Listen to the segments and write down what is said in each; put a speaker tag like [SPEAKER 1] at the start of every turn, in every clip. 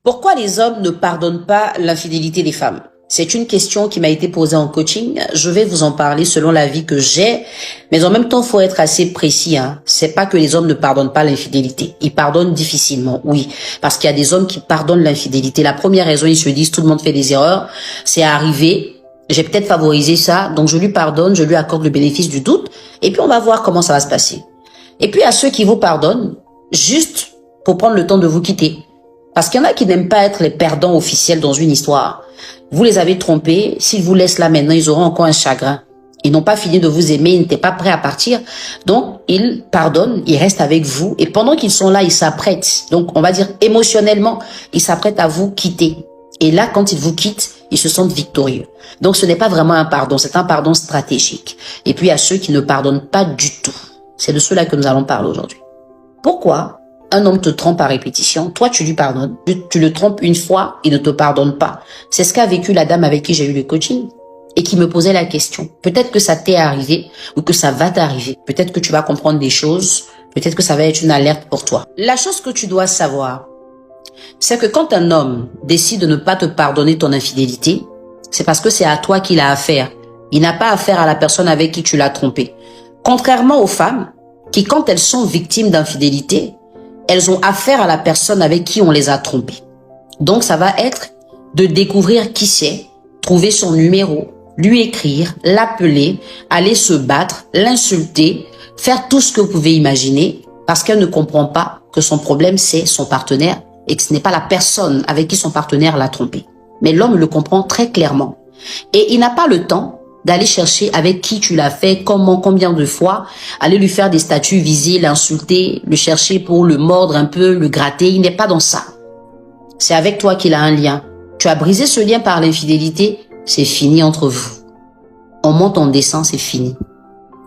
[SPEAKER 1] Pourquoi les hommes ne pardonnent pas l'infidélité des femmes? C'est une question qui m'a été posée en coaching. Je vais vous en parler selon l'avis que j'ai, mais en même temps, faut être assez précis. C'est pas que les hommes ne pardonnent pas l'infidélité. Ils pardonnent difficilement, oui, parce qu'il y a des hommes qui pardonnent l'infidélité. La première raison, ils se disent tout le monde fait des erreurs, c'est arrivé. J'ai peut-être favorisé ça, donc je lui pardonne, je lui accorde le bénéfice du doute, et puis on va voir comment ça va se passer. Et puis à ceux qui vous pardonnent, juste pour prendre le temps de vous quitter. Parce qu'il y en a qui n'aiment pas être les perdants officiels dans une histoire. Vous les avez trompés, s'ils vous laissent là maintenant, ils auront encore un chagrin. Ils n'ont pas fini de vous aimer, ils n'étaient pas prêts à partir. Donc, ils pardonnent, ils restent avec vous. Et pendant qu'ils sont là, ils s'apprêtent. Donc, on va dire émotionnellement, ils s'apprêtent à vous quitter. Et là, quand ils vous quittent, ils se sentent victorieux. Donc, ce n'est pas vraiment un pardon, c'est un pardon stratégique. Et puis, à ceux qui ne pardonnent pas du tout. C'est de ceux-là que nous allons parler aujourd'hui. Pourquoi un homme te trompe à répétition, toi tu lui pardonnes, tu le trompes une fois, il ne te pardonne pas. C'est ce qu'a vécu la dame avec qui j'ai eu le coaching et qui me posait la question. Peut-être que ça t'est arrivé ou que ça va t'arriver. Peut-être que tu vas comprendre des choses, peut-être que ça va être une alerte pour toi. La chose que tu dois savoir, c'est que quand un homme décide de ne pas te pardonner ton infidélité, c'est parce que c'est à toi qu'il a affaire. Il n'a pas affaire à la personne avec qui tu l'as trompé. Contrairement aux femmes qui, quand elles sont victimes d'infidélité, elles ont affaire à la personne avec qui on les a trompées. Donc, ça va être de découvrir qui c'est, trouver son numéro, lui écrire, l'appeler, aller se battre, l'insulter, faire tout ce que vous pouvez imaginer parce qu'elle ne comprend pas que son problème, c'est son partenaire et que ce n'est pas la personne avec qui son partenaire l'a trompé. Mais l'homme le comprend très clairement. Et il n'a pas le temps d'aller chercher avec qui tu l'as fait, comment, combien de fois, aller lui faire des statuts, viser, l'insulter, le chercher pour le mordre un peu, le gratter. Il n'est pas dans ça. C'est avec toi qu'il a un lien. Tu as brisé ce lien par l'infidélité, c'est fini entre vous. On monte, on descend, c'est fini.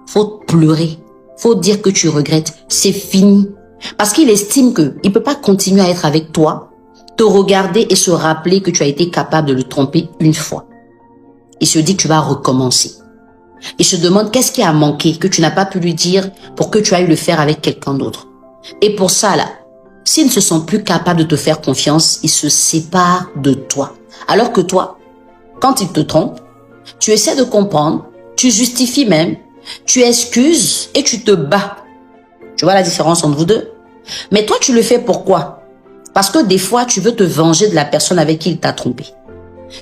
[SPEAKER 1] Faut pleurer. Faut dire que tu regrettes. C'est fini. Parce qu'il estime qu'il peut pas continuer à être avec toi, te regarder et se rappeler que tu as été capable de le tromper une fois. Il se dit que tu vas recommencer. Il se demande qu'est-ce qui a manqué, que tu n'as pas pu lui dire pour que tu ailles le faire avec quelqu'un d'autre. Et pour ça, là, s'ils ne se sont plus capables de te faire confiance, ils se séparent de toi. Alors que toi, quand ils te trompent, tu essaies de comprendre, tu justifies même, tu excuses et tu te bats. Tu vois la différence entre vous deux? Mais toi, tu le fais pourquoi? Parce que des fois, tu veux te venger de la personne avec qui il t'a trompé.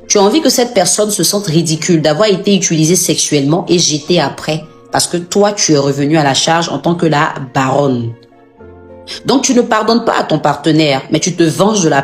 [SPEAKER 1] Tu as envie que cette personne se sente ridicule d'avoir été utilisée sexuellement et jetée après parce que toi, tu es revenu à la charge en tant que la baronne. Donc, tu ne pardonnes pas à ton partenaire, mais tu te venges de la personne.